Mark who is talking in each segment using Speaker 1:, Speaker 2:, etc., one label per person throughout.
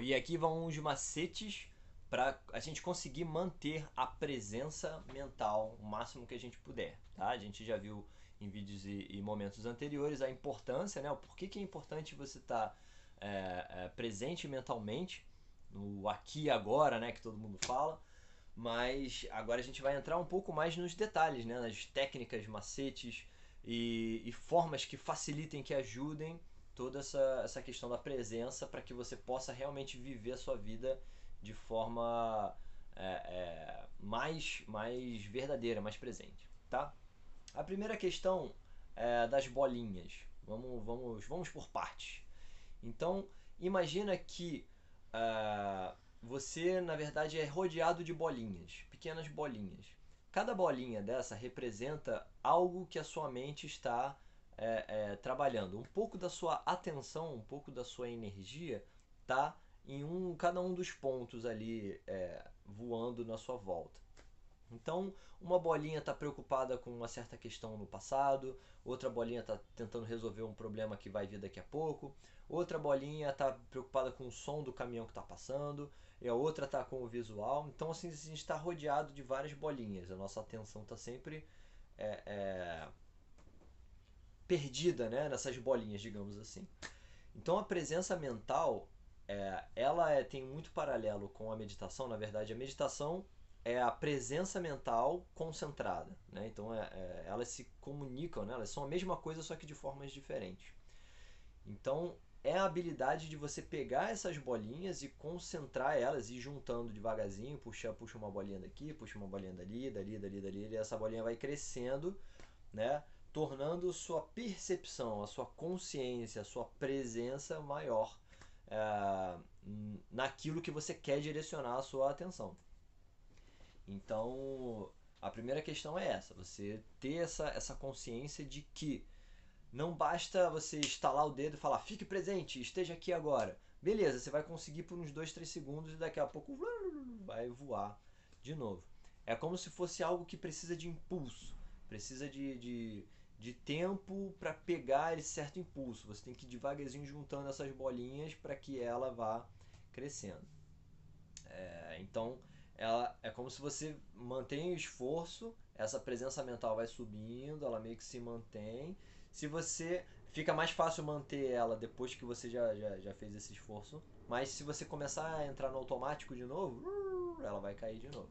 Speaker 1: E aqui vão uns macetes para a gente conseguir manter a presença mental o máximo que a gente puder, tá? A gente já viu em vídeos e momentos anteriores a importância, né? O porquê que é importante você estar presente mentalmente no aqui e agora, né? Que todo mundo fala. Mas agora a gente vai entrar um pouco mais nos detalhes, né? Nas técnicas, macetes e formas que facilitem, que ajudem toda essa questão da presença para que você possa realmente viver a sua vida de forma mais verdadeira, mais presente, tá? A primeira questão é das bolinhas. Vamos por partes. Então, imagina que você, na verdade, é rodeado de bolinhas, pequenas bolinhas. Cada bolinha dessa representa algo que a sua mente está trabalhando. Um pouco da sua atenção, um pouco da sua energia está em cada um dos pontos ali voando na sua volta. Então, uma bolinha está preocupada com uma certa questão no passado, outra bolinha está tentando resolver um problema que vai vir daqui a pouco, outra bolinha está preocupada com o som do caminhão que está passando, e a outra está com o visual. Então, assim, a gente está rodeado de várias bolinhas, a nossa atenção está sempre perdida, né, nessas bolinhas, digamos assim. Então, a presença mental ela tem muito paralelo com a meditação. Na verdade, a meditação é a presença mental concentrada, né? Então elas se comunicam, né? Elas são a mesma coisa, só que de formas diferentes. Então é a habilidade de você pegar essas bolinhas e concentrar elas, e ir juntando devagarzinho, puxa uma bolinha daqui, puxa uma bolinha dali, e essa bolinha vai crescendo, né? Tornando sua percepção, a sua consciência, a sua presença maior naquilo que você quer direcionar a sua atenção. Então, a primeira questão é essa: você ter essa consciência de que não basta você estalar o dedo e falar fique presente, esteja aqui agora. Beleza, você vai conseguir por uns 2, 3 segundos e daqui a pouco vai voar de novo. É como se fosse algo que precisa de impulso, precisa de tempo para pegar esse certo impulso. Você tem que ir devagarzinho juntando essas bolinhas para que ela vá crescendo. Então, ela é como se você mantém o esforço, essa presença mental vai subindo, ela meio que se mantém. Se você fica mais fácil manter ela depois que você já fez esse esforço, mas se você começar a entrar no automático de novo, ela vai cair de novo.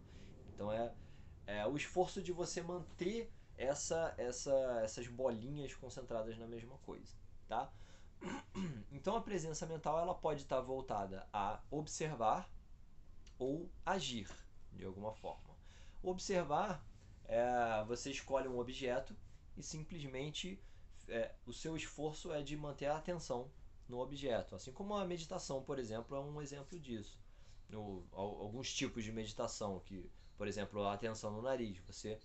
Speaker 1: Então é o esforço de você manter essas bolinhas concentradas na mesma coisa, tá? Então a presença mental ela pode estar voltada a observar ou agir de alguma forma. Observar você escolhe um objeto e simplesmente o seu esforço é de manter a atenção no objeto. Assim como a meditação, por exemplo, é um exemplo disso. Alguns tipos de meditação, que, por exemplo, a atenção no nariz. Você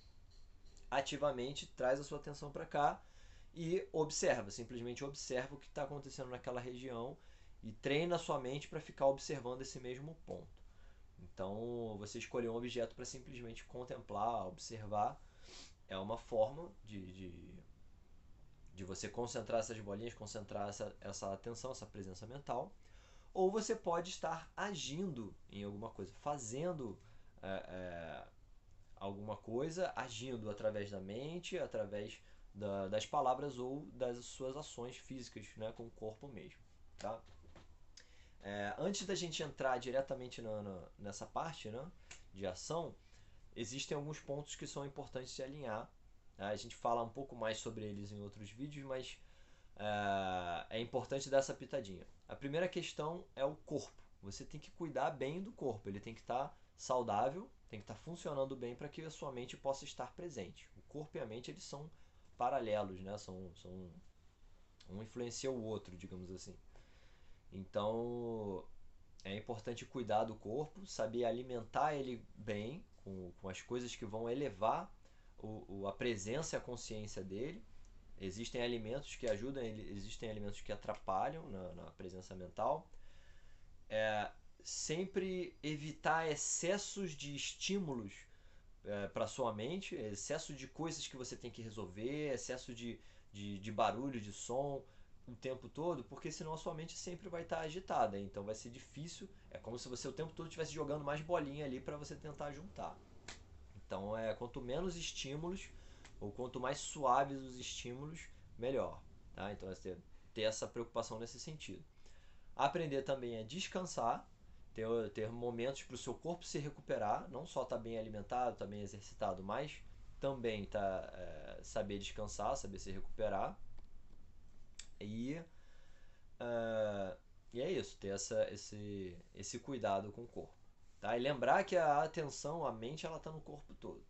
Speaker 1: ativamente traz a sua atenção para cá e observa, simplesmente observa o que está acontecendo naquela região e treina a sua mente para ficar observando esse mesmo ponto. Então, você escolher um objeto para simplesmente contemplar, observar, é uma forma de você concentrar essas bolinhas, concentrar essa atenção, essa presença mental. Ou você pode estar agindo em alguma coisa, fazendo é, é, alguma coisa, agindo através da mente, através das palavras ou das suas ações físicas, né, com o corpo mesmo. Tá? Antes da gente entrar diretamente nessa parte, né, de ação, existem alguns pontos que são importantes de alinhar. A gente fala um pouco mais sobre eles em outros vídeos, mas é importante dar essa pitadinha. A primeira questão é o corpo. Você tem que cuidar bem do corpo. Ele tem que estar saudável, tem que estar funcionando bem para que a sua mente possa estar presente. O corpo e a mente eles são paralelos, né? Um influencia o outro, digamos assim. Então é importante cuidar do corpo, saber alimentar ele bem com as coisas que vão elevar a presença e a consciência dele. Existem alimentos que ajudam, existem alimentos que atrapalham na presença mental. Sempre evitar excessos de estímulos para sua mente, excesso de coisas que você tem que resolver, excesso de barulho, de som. o tempo todo, porque senão a sua mente sempre vai estar agitada, então vai ser difícil, é como se você o tempo todo estivesse jogando mais bolinha ali para você tentar juntar. Então quanto menos estímulos, ou quanto mais suaves os estímulos, melhor. Tá? Então você ter essa preocupação nesse sentido. Aprender também a descansar, ter momentos para o seu corpo se recuperar, não só estar bem alimentado, estar bem exercitado, mas também saber descansar, saber se recuperar. E, uh, e é isso, ter esse cuidado com o corpo. Tá? E lembrar que a atenção, a mente, ela está no corpo todo.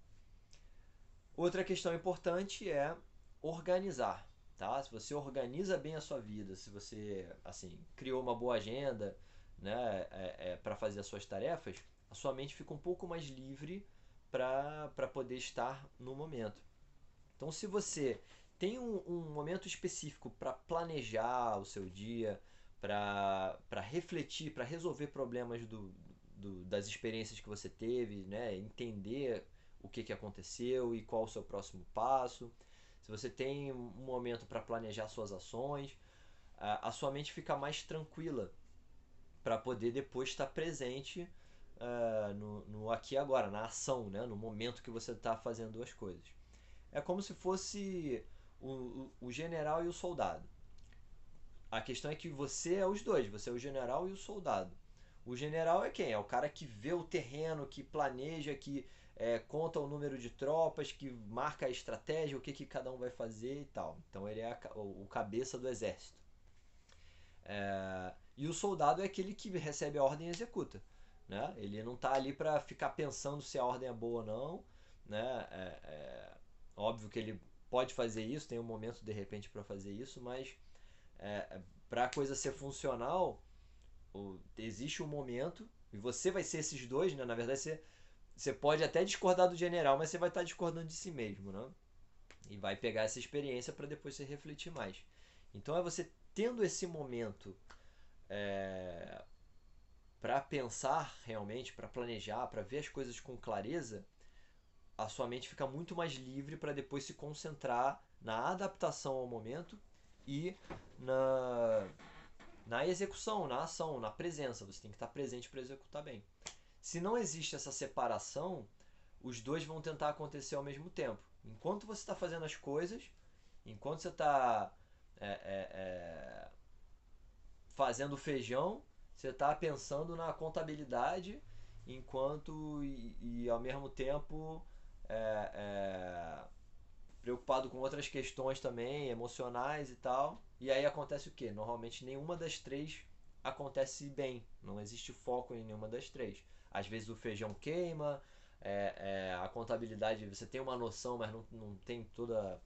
Speaker 1: Outra questão importante é organizar. Tá? Se você organiza bem a sua vida, se você assim criou uma boa agenda, né, para fazer as suas tarefas, a sua mente fica um pouco mais livre para poder estar no momento. Então, se você tem um momento específico para planejar o seu dia, para refletir, para resolver problemas das experiências que você teve, né, entender o que aconteceu e qual o seu próximo passo. Se você tem um momento para planejar suas ações, a sua mente fica mais tranquila para poder depois estar presente no aqui e agora, na ação, né? No momento que você está fazendo as coisas. É como se fosse o general e o soldado. A questão é que você é os dois, você é o general e o soldado. O general é quem? É o cara que vê o terreno, que planeja, que conta o número de tropas, que marca a estratégia, o que cada um vai fazer e tal. Então ele é o cabeça do exército. E o soldado é aquele que recebe a ordem e executa. Né? Ele não está ali para ficar pensando se a ordem é boa ou não. Né? Óbvio que ele pode fazer isso, tem um momento de repente para fazer isso, mas para a coisa ser funcional, existe um momento, e você vai ser esses dois, né? Na verdade, você pode até discordar do general, mas você vai estar discordando de si mesmo, né? E vai pegar essa experiência para depois você refletir mais. Então é você tendo esse momento para pensar realmente, para planejar, para ver as coisas com clareza, a sua mente fica muito mais livre para depois se concentrar na adaptação ao momento e na execução, na ação, na presença. Você tem que estar presente para executar bem. Se não existe essa separação, os dois vão tentar acontecer ao mesmo tempo. Enquanto você está fazendo as coisas, enquanto você está fazendo feijão, você está pensando na contabilidade, enquanto e ao mesmo tempo preocupado com outras questões também, emocionais e tal. E aí acontece o quê? Normalmente nenhuma das três acontece bem. Não existe foco em nenhuma das três. Às vezes o feijão queima, a contabilidade você tem uma noção, mas não tem toda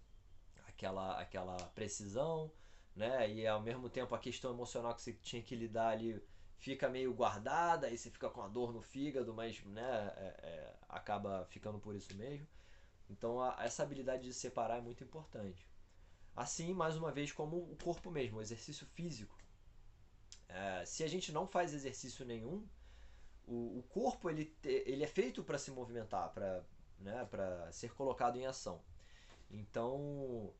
Speaker 1: aquela precisão, né? E ao mesmo tempo a questão emocional que você tinha que lidar ali fica meio guardada, aí você fica com a dor no fígado, mas né, acaba ficando por isso mesmo. Então essa habilidade de separar é muito importante. Assim, mais uma vez, como o corpo mesmo, o exercício físico. Se a gente não faz exercício nenhum, o corpo ele é feito para se movimentar, para ser colocado em ação. Então,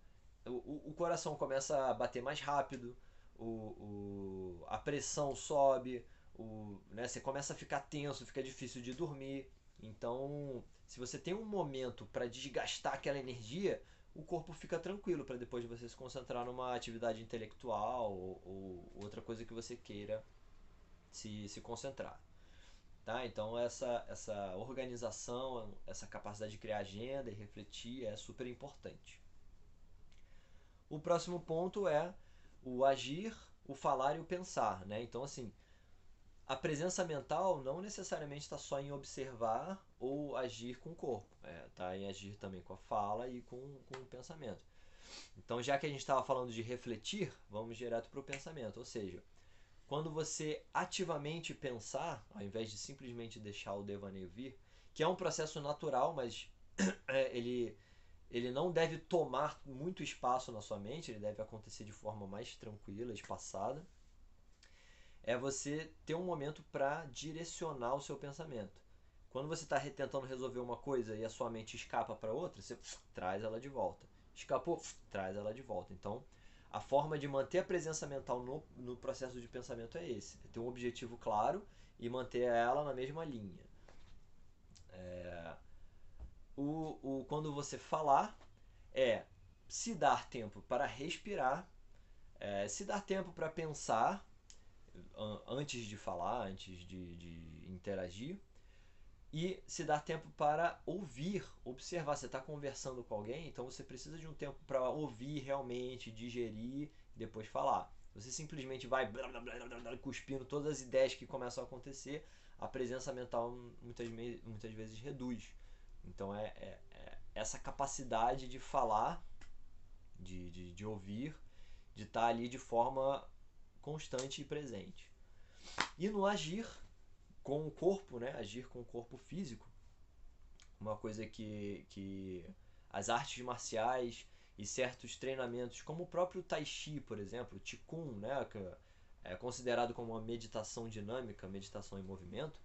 Speaker 1: o coração começa a bater mais rápido, a pressão sobe, você começa a ficar tenso, fica difícil de dormir. Então, se você tem um momento para desgastar aquela energia, o corpo fica tranquilo para depois você se concentrar numa atividade intelectual ou outra coisa que você queira se concentrar. Tá? Então essa organização, essa capacidade de criar agenda e refletir é super importante. O próximo ponto é o agir, o falar e o pensar. Né? Então, assim, a presença mental não necessariamente está só em observar ou agir com o corpo. Está em agir também com a fala e com o pensamento. Então, já que a gente estava falando de refletir, vamos direto para o pensamento. Ou seja, quando você ativamente pensar, ao invés de simplesmente deixar o devaneio vir, que é um processo natural, mas ele não deve tomar muito espaço na sua mente, ele deve acontecer de forma mais tranquila, espaçada. É você ter um momento para direcionar o seu pensamento. Quando você está tentando resolver uma coisa e a sua mente escapa para outra, você traz ela de volta. Escapou, traz ela de volta. Então, a forma de manter a presença mental no processo de pensamento é esse. É ter um objetivo claro e manter ela na mesma linha. Quando você falar, é se dar tempo para respirar, se dar tempo para pensar antes de falar, antes de interagir, e se dar tempo para ouvir, observar. Você está conversando com alguém, então você precisa de um tempo para ouvir realmente, digerir e depois falar. Você simplesmente vai blá, blá, blá, blá, blá, cuspindo todas as ideias que começam a acontecer, a presença mental muitas vezes reduz. Então essa capacidade de falar, de ouvir, de estar ali de forma constante e presente. E no agir com o corpo, né? Agir com o corpo físico, uma coisa que as artes marciais e certos treinamentos, como o próprio Tai Chi, por exemplo, o Qigong, né? Que é considerado como uma meditação dinâmica, meditação em movimento,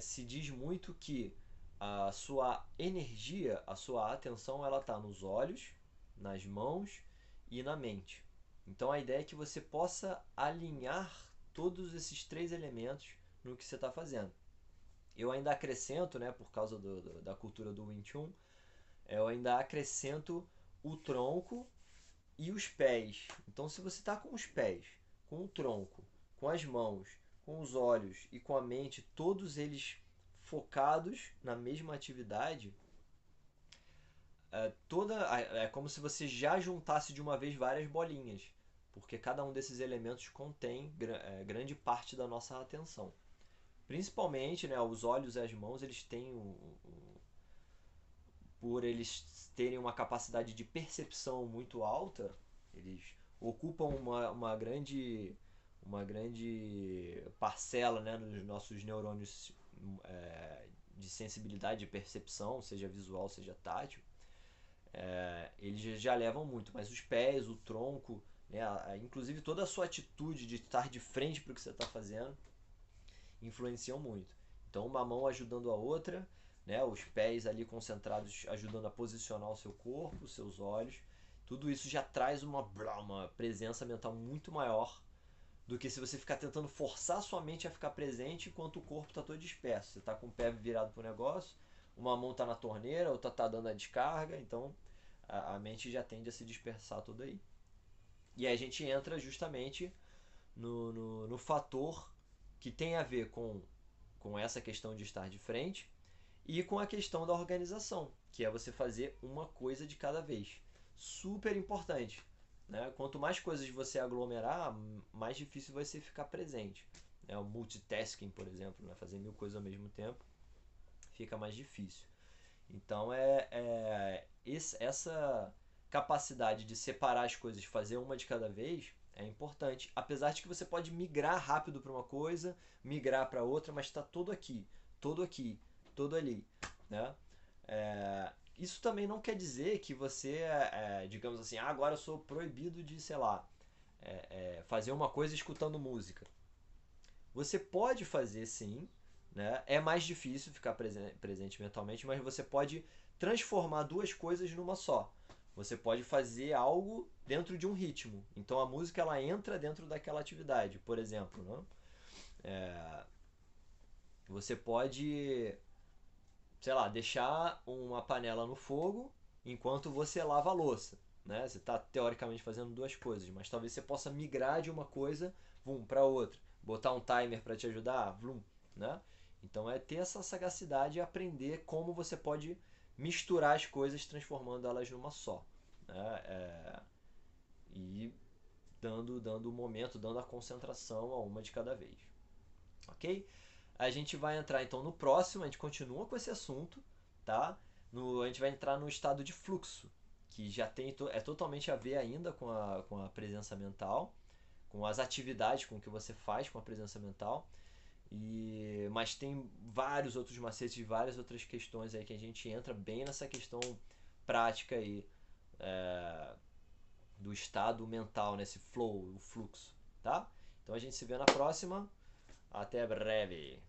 Speaker 1: se diz muito que a sua energia, a sua atenção, ela está nos olhos, nas mãos e na mente. Então a ideia é que você possa alinhar todos esses três elementos no que você está fazendo. Eu ainda acrescento, né, por causa da cultura do Wing Chun, eu ainda acrescento o tronco e os pés. Então, se você está com os pés, com o tronco, com as mãos, com os olhos e com a mente, todos eles focados na mesma atividade, é como se você já juntasse de uma vez várias bolinhas, porque cada um desses elementos contém grande parte da nossa atenção. Principalmente, né, os olhos e as mãos, eles têm por eles terem uma capacidade de percepção muito alta, eles ocupam uma grande parcela, né, nos nossos neurônios de sensibilidade, de percepção, seja visual, seja tátil. Eles já levam muito, mas os pés, o tronco, né, inclusive toda a sua atitude de estar de frente para o que você está fazendo, influenciam muito. Então, uma mão ajudando a outra, né, os pés ali concentrados ajudando a posicionar o seu corpo, os seus olhos, tudo isso já traz uma presença mental muito maior do que se você ficar tentando forçar sua mente a ficar presente enquanto o corpo está todo disperso. Você está com o pé virado para o negócio, uma mão está na torneira, outra está dando a descarga, então a mente já tende a se dispersar tudo aí. E aí a gente entra justamente no fator que tem a ver com essa questão de estar de frente e com a questão da organização, que é você fazer uma coisa de cada vez. Super importante. Né? Quanto mais coisas você aglomerar, mais difícil vai ser ficar presente. O multitasking, por exemplo, né? Fazer 1000 coisas ao mesmo tempo, fica mais difícil. Então essa capacidade de separar as coisas, fazer uma de cada vez, é importante. Apesar de que você pode migrar rápido para uma coisa, migrar para outra, mas está todo aqui, todo ali. Né? Isso também não quer dizer que você, digamos assim, agora eu sou proibido de, sei lá, fazer uma coisa escutando música. Você pode fazer sim, né? É mais difícil ficar presente mentalmente, mas você pode transformar duas coisas numa só. Você pode fazer algo dentro de um ritmo. Então a música ela entra dentro daquela atividade, por exemplo. Né? Você pode, sei lá, deixar uma panela no fogo enquanto você lava a louça. Né? Você está teoricamente fazendo duas coisas, mas talvez você possa migrar de uma coisa para outra. Botar um timer para te ajudar, né? Então é ter essa sagacidade e aprender como você pode misturar as coisas transformando elas numa só. Né? E dando o momento, dando a concentração a uma de cada vez. Ok? A gente vai entrar então no próximo, a gente continua com esse assunto, tá? A gente vai entrar no estado de fluxo, que já é totalmente a ver ainda com a presença mental, com as atividades, com o que você faz com a presença mental. Mas tem vários outros macetes, várias outras questões aí que a gente entra bem nessa questão prática aí do estado mental, nesse flow, o fluxo, tá? Então a gente se vê na próxima. Até breve.